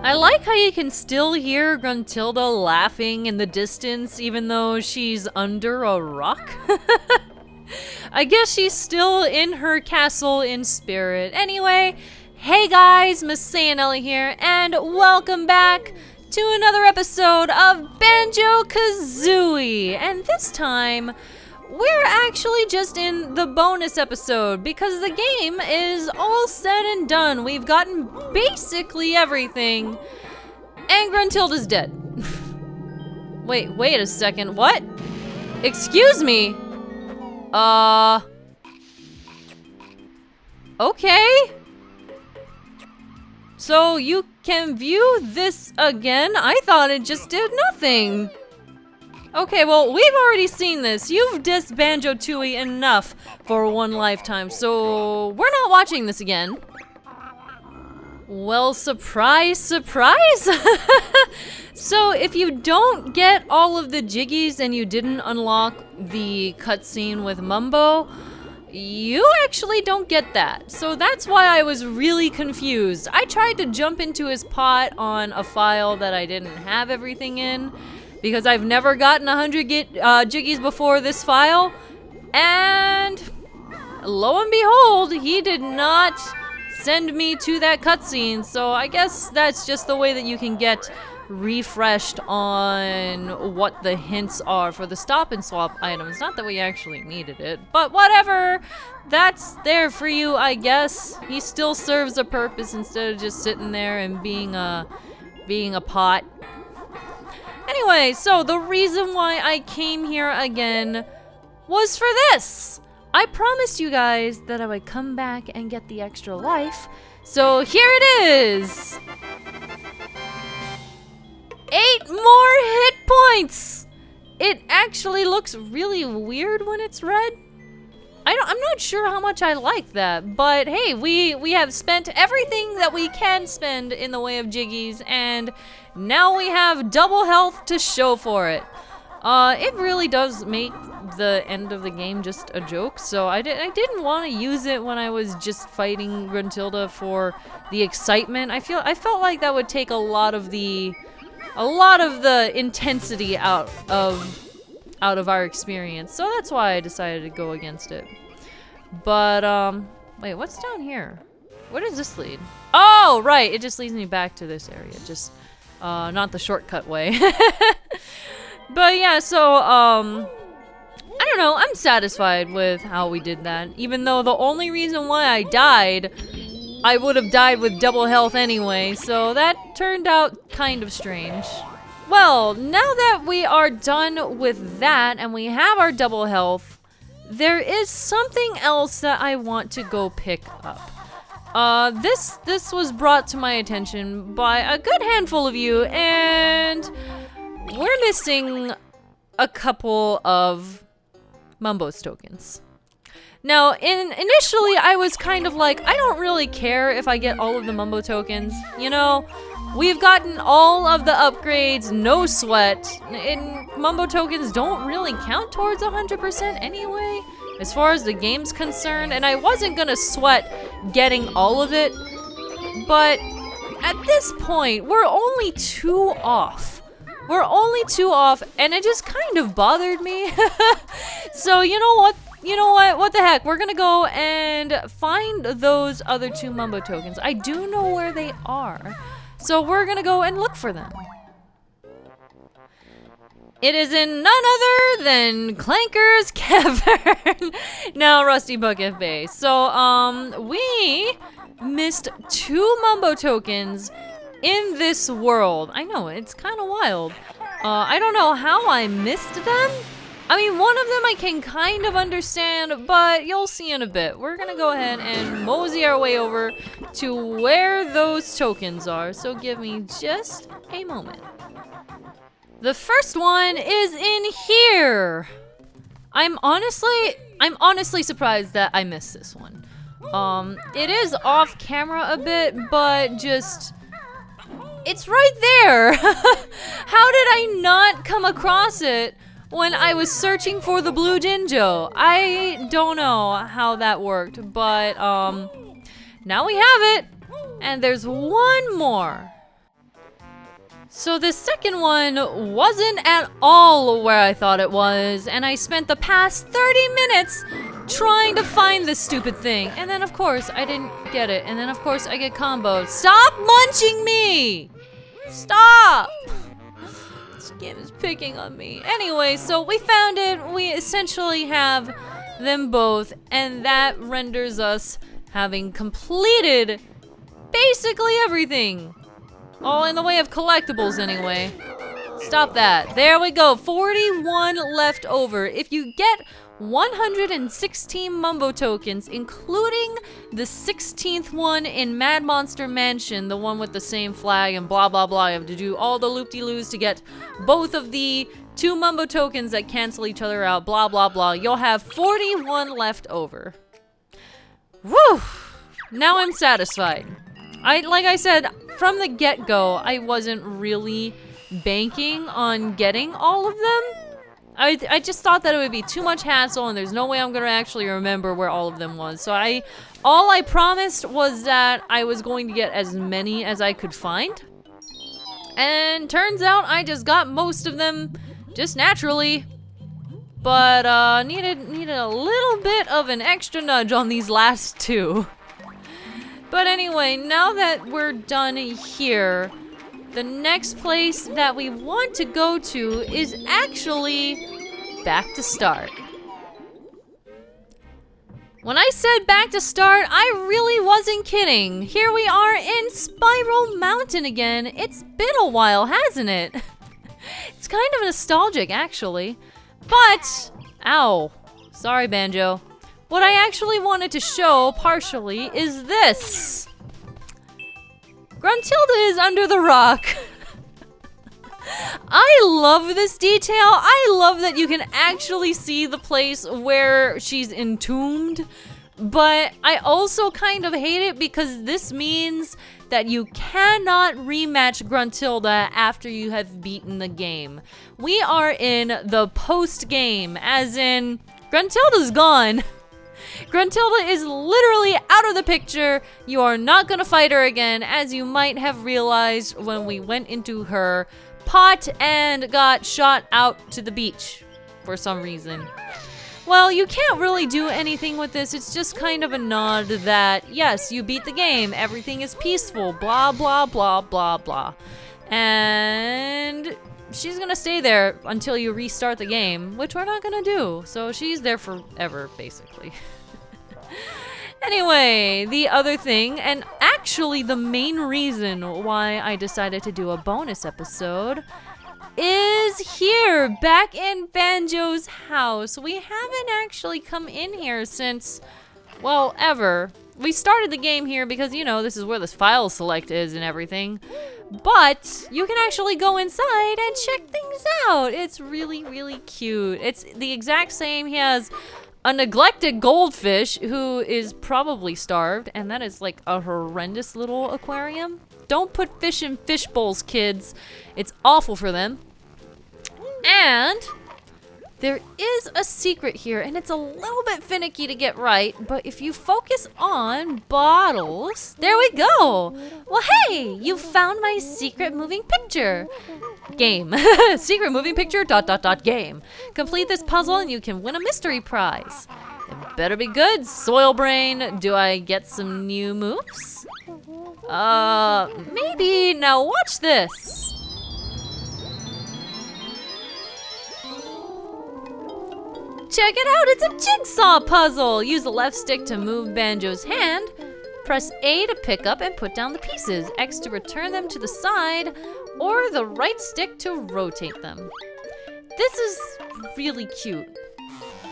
I like how you can still hear Gruntilda laughing in the distance even though she's under a rock. I guess she's still in her castle in spirit. Anyway, hey guys, MasaeAnela here, and welcome back to another episode of Banjo-Kazooie. And this time, we're actually just in the bonus episode because the game is all said and done. We've gotten basically everything, and Gruntilda's dead. Wait a second, what? Excuse me? Okay. So you can view this again? I thought it just did nothing. Okay, well, we've already seen this. You've dissed Banjo-Tooie enough for one lifetime, so we're not watching this again. Well, surprise, surprise! So if you don't get all of the Jiggies and you didn't unlock the cutscene with Mumbo, you actually don't get that. So that's why I was really confused. I tried to jump into his pot on a file that I didn't have everything in, because I've never gotten 100 Jiggies before this file, and lo and behold, he did not send me to that cutscene, so I guess that's just the way that you can get refreshed on what the hints are for the stop and swap items. Not that we actually needed it, but whatever, that's there for you, I guess. He still serves a purpose instead of just sitting there and being a pot. Anyway, so the reason why I came here again was for this. I promised you guys that I would come back and get the extra life, so here it is. 8 more hit points! It actually looks really weird when it's red. I'm not sure how much I like that, but hey, we have spent everything that we can spend in the way of Jiggies, and now we have double health to show for it. It really does make the end of the game just a joke, so I didn't want to use it when I was just fighting Gruntilda for the excitement. I felt like that would take a lot of the intensity out of our experience, so that's why I decided to go against it. But wait, what's down here? Where does this lead? Oh, right, it just leads me back to this area, just not the shortcut way. But yeah, so I don't know, I'm satisfied with how we did that, even though the only reason why I died, I would have died with double health anyway, so that turned out kind of strange. Well, now that we are done with that and we have our double health, there is something else that I want to go pick up. This was brought to my attention by a good handful of you, and we're missing a couple of Mumbo's tokens. Now, initially, I was kind of like, I don't really care if I get all of the Mumbo tokens. You know, we've gotten all of the upgrades, no sweat, and Mumbo tokens don't really count towards 100% anyway, as far as the game's concerned, and I wasn't gonna sweat getting all of it, but at this point, we're only 2 off. We're only 2 off, and it just kind of bothered me. So you know what? What the heck? We're gonna go and find those other 2 Mumbo tokens. I do know where they are, so we're gonna go and look for them. It is in none other than Clanker's Cavern. Now, Rusty Bucket Bay. So, we missed 2 Mumbo tokens in this world. I know, it's kind of wild. I don't know how I missed them. I mean, one of them I can kind of understand, but you'll see in a bit. We're gonna go ahead and mosey our way over to where those tokens are, so give me just a moment. The first one is in here. I'm honestly surprised that I missed this one. It is off camera a bit, but just, it's right there. How did I not come across it when I was searching for the blue Jinjo? I don't know how that worked, but now we have it, and there's one more. So the second one wasn't at all where I thought it was, and I spent the past 30 minutes trying to find this stupid thing. And then of course I didn't get it, and then of course I get comboed. Stop munching me! Stop! This game is picking on me. Anyway, so we found it. We essentially have them both, and that renders us having completed basically everything. All in the way of collectibles, anyway. Stop that. There we go. 41 left over. If you get 116 Mumbo tokens, including the 16th one in Mad Monster Mansion, the one with the same flag and blah blah blah. You have to do all the loop-de-loos to get both of the 2 Mumbo tokens that cancel each other out, blah blah blah. You'll have 41 left over. Woo! Now I'm satisfied. Like I said, from the get-go, I wasn't really banking on getting all of them. I just thought that it would be too much hassle, and there's no way I'm gonna actually remember where all of them was. So all I promised was that I was going to get as many as I could find. And turns out I just got most of them just naturally. But needed a little bit of an extra nudge on these last 2. But anyway, now that we're done here, the next place that we want to go to is actually back to start. When I said back to start, I really wasn't kidding. Here we are in Spiral Mountain again. It's been a while, hasn't it? It's kind of nostalgic, actually. But, ow, sorry, Banjo. What I actually wanted to show, partially, is this. Gruntilda is under the rock. I love this detail. I love that you can actually see the place where she's entombed. But I also kind of hate it because this means that you cannot rematch Gruntilda after you have beaten the game. We are in the post-game, as in, Gruntilda's gone. Gruntilda is literally out of the picture. You are not gonna fight her again, as you might have realized when we went into her pot and got shot out to the beach for some reason. Well, you can't really do anything with this. It's just kind of a nod that, yes, you beat the game. Everything is peaceful, blah, blah, blah, blah, blah. And she's gonna stay there until you restart the game, which we're not gonna do. So she's there forever, basically. Anyway, the other thing, and actually the main reason why I decided to do a bonus episode, is here, back in Banjo's house. We haven't actually come in here since, well, ever. We started the game here because, you know, this is where this file select is and everything. But you can actually go inside and check things out. It's really, really cute. It's the exact same. He has a neglected goldfish who is probably starved, and that is like a horrendous little aquarium. Don't put fish in fish bowls, kids. It's awful for them. And there is a secret here, and it's a little bit finicky to get right, but if you focus on bottles, there we go. Well, hey, you found my secret moving picture. Game. Secret moving picture, ... game. Complete this puzzle and you can win a mystery prize. It better be good, Soil Brain. Do I get some new moves? Maybe. Now watch this. Check it out, it's a jigsaw puzzle! Use the left stick to move Banjo's hand. Press A to pick up and put down the pieces, X to return them to the side, or the right stick to rotate them. This is really cute.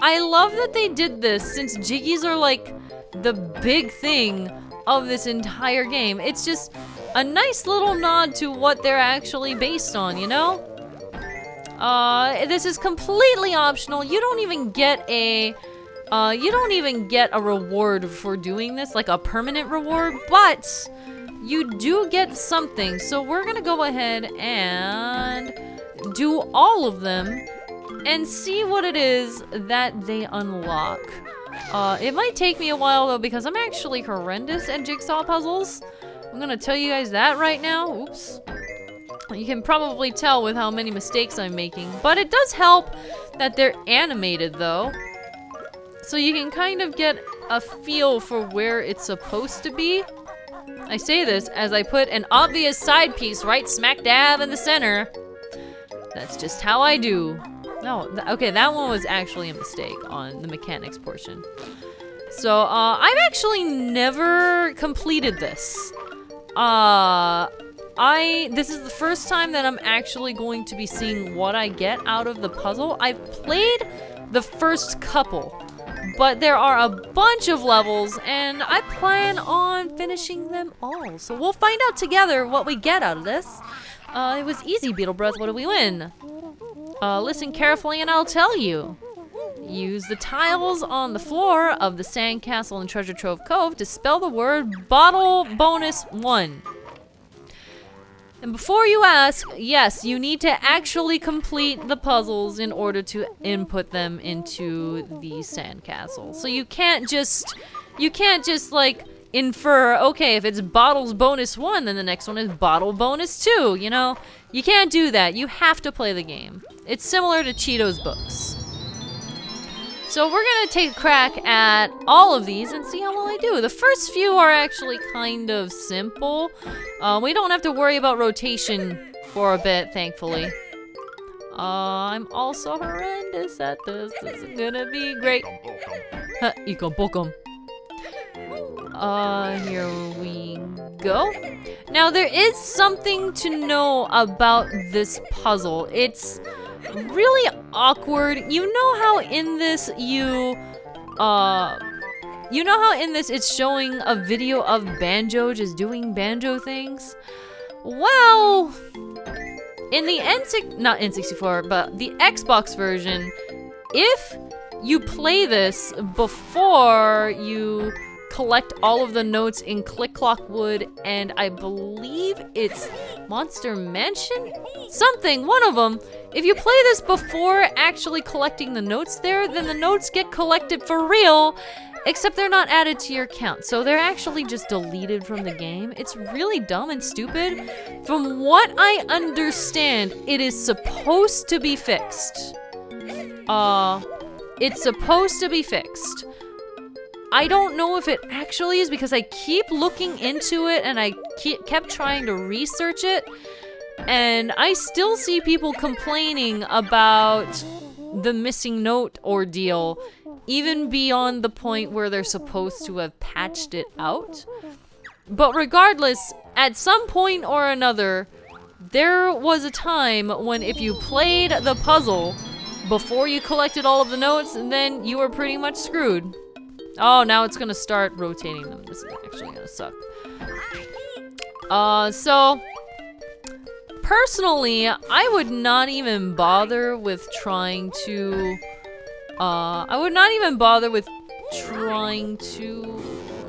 I love that they did this since jiggies are like the big thing of this entire game. It's just a nice little nod to what they're actually based on, you know? This is completely optional. You don't even get a reward for doing this, like a permanent reward, but you do get something. So we're gonna go ahead and do all of them and see what it is that they unlock. It might take me a while though because I'm actually horrendous at jigsaw puzzles. I'm gonna tell you guys that right now. Oops. You can probably tell with how many mistakes I'm making, but it does help that they're animated though. So you can kind of get a feel for where it's supposed to be. I say this as I put an obvious side piece right smack dab in the center. That's just how I do. No, okay, that one was actually a mistake on the mechanics portion. So, I've actually never completed this. This is the first time that I'm actually going to be seeing what I get out of the puzzle. I've played the first couple, but there are a bunch of levels, and I plan on finishing them all. So we'll find out together what we get out of this. It was easy, Beetle Breath. What do we win? Listen carefully and I'll tell you. Use the tiles on the floor of the Sandcastle and Treasure Trove Cove to spell the word Bottle Bonus 1. And before you ask, yes, you need to actually complete the puzzles in order to input them into the Sandcastle. So you can't just like infer, okay, if it's Bottles Bonus 1, then the next one is Bottle Bonus 2, you know? You can't do that. You have to play the game. It's similar to Cheeto's books. So we're gonna take a crack at all of these and see how well I do. The first few are actually kind of simple. We don't have to worry about rotation for a bit, thankfully. I'm also horrendous at this. This is gonna be great. You can book 'em. Here we go. Now there is something to know about this puzzle. It's really awkward. You know how in this it's showing a video of Banjo just doing Banjo things? Well, in the not N64, but the Xbox version, if you play this before you collect all of the notes in Click Clock Wood, and I believe it's Monster Mansion? Something, one of them. If you play this before actually collecting the notes there, then the notes get collected for real, except they're not added to your count. So they're actually just deleted from the game. It's really dumb and stupid. From what I understand, it is supposed to be fixed. It's supposed to be fixed. I don't know if it actually is because I keep looking into it and I kept trying to research it, and I still see people complaining about the missing note ordeal, even beyond the point where they're supposed to have patched it out. But regardless, at some point or another, there was a time when if you played the puzzle before you collected all of the notes, then you were pretty much screwed. Oh, now it's gonna start rotating them. This is actually gonna suck. So personally, I would not even bother with trying to,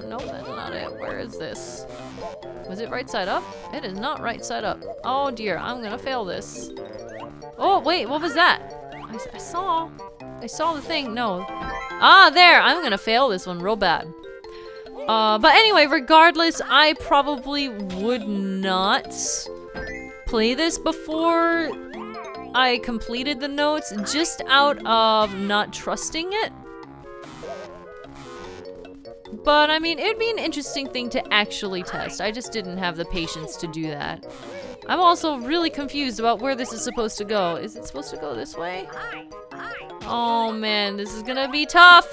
no, that's not it. Where is this? Was it right side up? It is not right side up. Oh dear, I'm gonna fail this. Oh, wait, what was that? I saw the thing. No. Ah, there. I'm gonna fail this one real bad. But anyway, regardless, I probably would not play this before I completed the notes, just out of not trusting it. But I mean, it'd be an interesting thing to actually test. I just didn't have the patience to do that. I'm also really confused about where this is supposed to go. Is it supposed to go this way? Oh man, this is gonna be tough.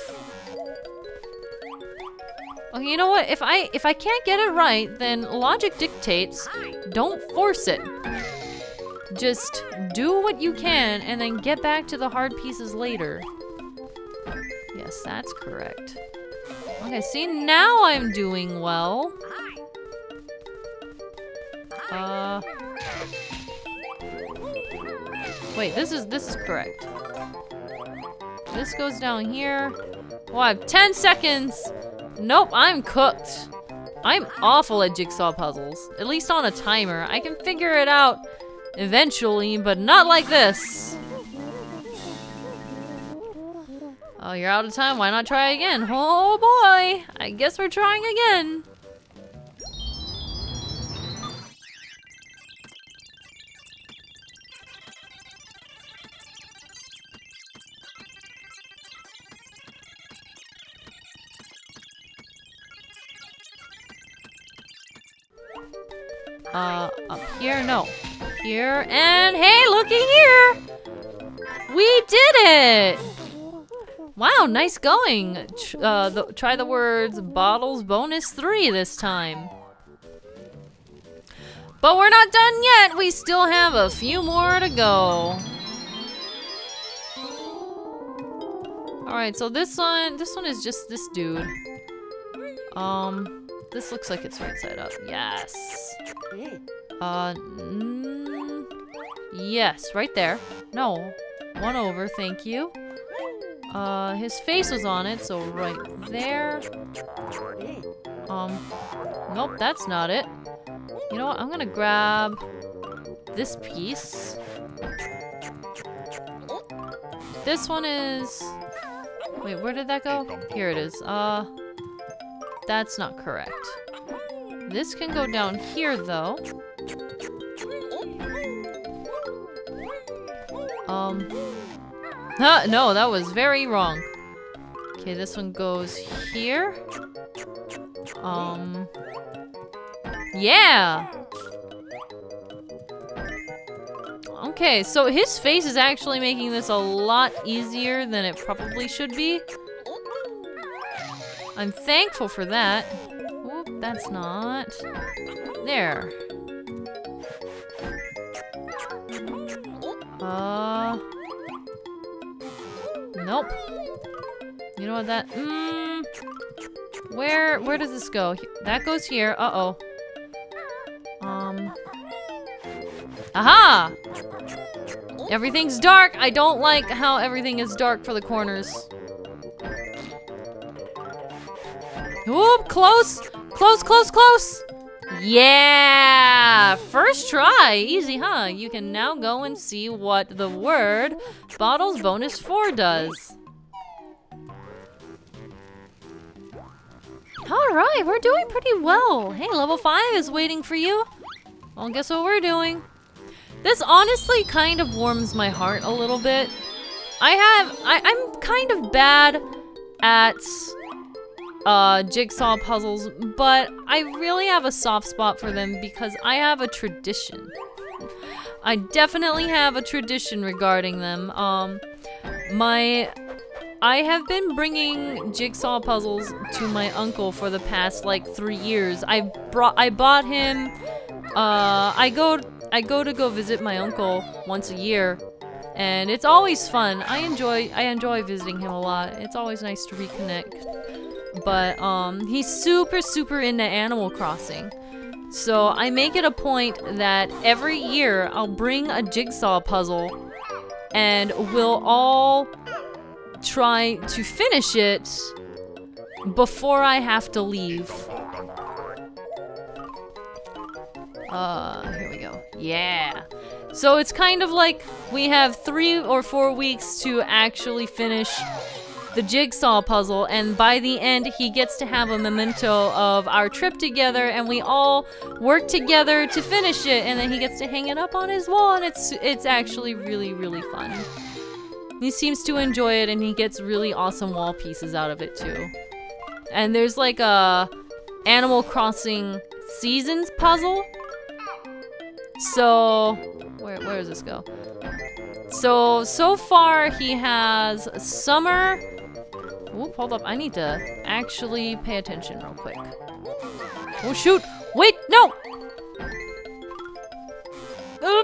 Okay, you know what? If I can't get it right, then logic dictates don't force it. Just do what you can and then get back to the hard pieces later. Yes, that's correct. Okay, see, now I'm doing well. Wait, this is correct. This goes down here. Oh, I have 10 seconds. Nope, I'm cooked. I'm awful at jigsaw puzzles. At least on a timer. I can figure it out eventually, but not like this. Oh, you're out of time. Why not try again? Oh boy. I guess we're trying again. Up here? No. Here, and hey, looky here! We did it! Wow, nice going. Try the words bottles bonus 3 this time. But we're not done yet. We still have a few more to go. Alright, so this one is just this dude. This looks like it's right side up. Yes. Yes, right there. No, one over, thank you. His face was on it, so right there. Nope, that's not it. You know what, I'm gonna grab this piece. This one is... Wait, where did that go? Here it is. That's not correct. This can go down here, though. No, that was very wrong. Okay, this one goes here. Yeah! Okay, so his face is actually making this a lot easier than it probably should be. I'm thankful for that. Oop, that's not. There. Nope. You know what that... Where does this go? That goes here. Uh-oh. Aha! Everything's dark! I don't like how everything is dark for the corners. Oop, close! Close, close, close! Yeah! First try! Easy, huh? You can now go and see what the word Bottles Bonus 4 does. Alright, we're doing pretty well. Hey, level 5 is waiting for you. Well, guess what we're doing? This honestly kind of warms my heart a little bit. I'm kind of bad at jigsaw puzzles, but I really have a soft spot for them because I have a tradition. I definitely have a tradition regarding them. I have been bringing jigsaw puzzles to my uncle for the past like 3 years. I bought him. I go to go visit my uncle once a year, and it's always fun. I enjoy visiting him a lot. It's always nice to reconnect. But he's super into Animal Crossing. So I make it a point that every year I'll bring a jigsaw puzzle and we'll all try to finish it before I have to leave. Here we go. Yeah. So it's kind of like we have 3 or 4 weeks to actually finish the jigsaw puzzle, and by the end he gets to have a memento of our trip together, and we all work together to finish it, and then he gets to hang it up on his wall, and it's actually really fun. He seems to enjoy it, and he gets really awesome wall pieces out of it too. And there's like a Animal Crossing Seasons puzzle. So where does this go? So far he has summer. Oop, hold up. I need to actually pay attention real quick. Oh, shoot. Wait, no! Oh,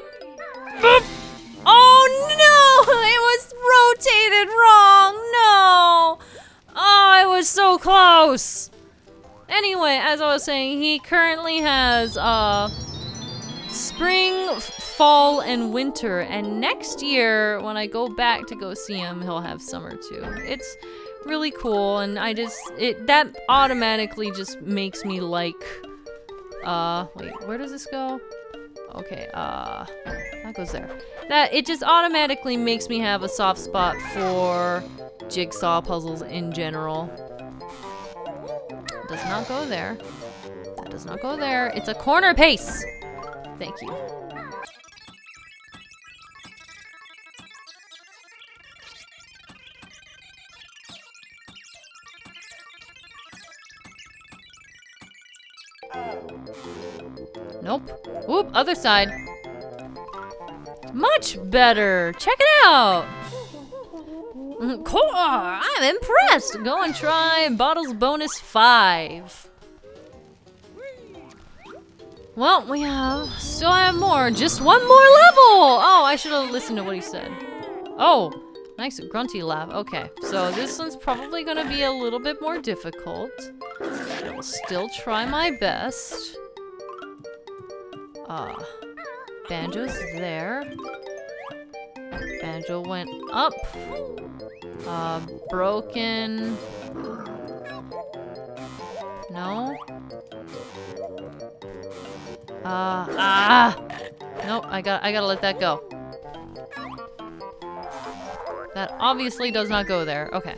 no! It was rotated wrong! No! Oh, it was so close! Anyway, as I was saying, he currently has, spring, fall, and winter. And next year, when I go back to go see him, he'll have summer, too. It's really cool, and that automatically just makes me like, wait, where does this go? Okay, that goes there. It just automatically makes me have a soft spot for jigsaw puzzles in general. Does not go there. That does not go there. It's a corner pace! Thank you. Nope. Whoop, other side. Much better. Check it out. Cool. I'm impressed. Go and try bottles bonus 5. Well, we still have more. Just one more level. Oh, I should have listened to what he said. Oh, nice grunty laugh. Okay, so this one's probably gonna be a little bit more difficult. I will still try my best. Banjo's there. Banjo went up. Broken. No. Nope, I gotta let that go. That obviously does not go there. Okay.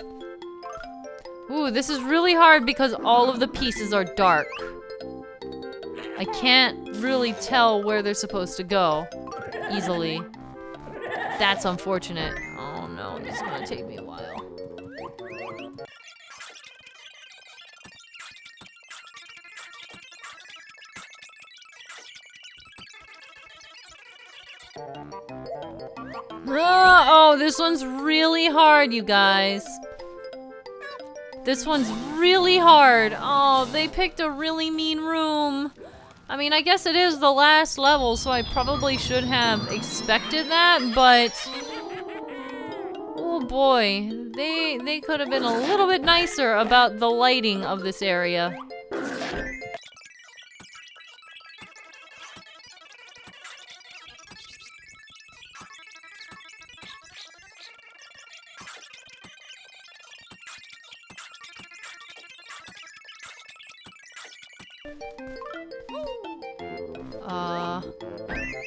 Ooh, this is really hard because all of the pieces are dark. I can't really tell where they're supposed to go easily. That's unfortunate. Oh no, this is gonna take me a while. Oh, this one's really hard, you guys. This one's really hard. Oh, they picked a really mean room. I mean, I guess it is the last level, so I probably should have expected that, but... oh boy, they could have been a little bit nicer about the lighting of this area.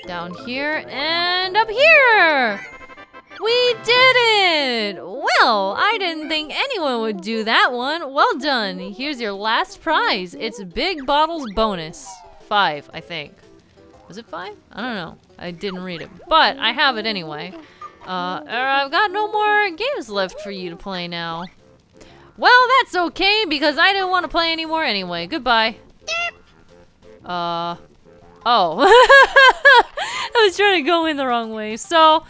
Down here and up here! We did it! Well, I didn't think anyone would do that one. Well done. Here's your last prize. It's Big Bottles Bonus. 5, I think. Was it 5? I don't know. I didn't read it, but I have it anyway. I've got no more games left for you to play now. Well, that's okay, because I didn't want to play anymore anyway. Goodbye. Oh. I was trying to go in the wrong way. So,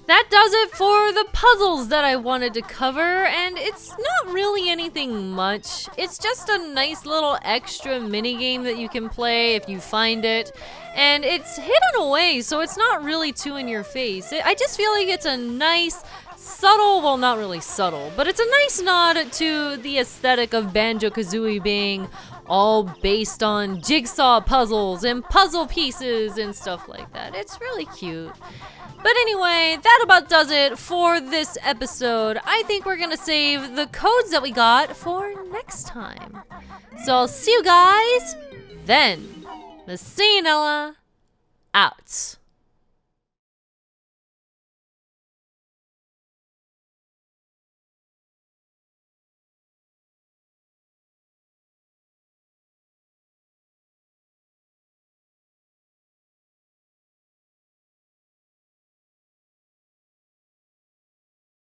that does it for the puzzles that I wanted to cover, and it's not really anything much. It's just a nice little extra mini-game that you can play if you find it, and it's hidden away, so it's not really too in your face. I just feel like it's a nice, subtle, well, not really subtle, but it's a nice nod to the aesthetic of Banjo-Kazooie being all based on jigsaw puzzles and puzzle pieces and stuff like that. It's really cute. But anyway, that about does it for this episode. I think we're gonna save the codes that we got for next time. So I'll see you guys then. MasaeAnela out.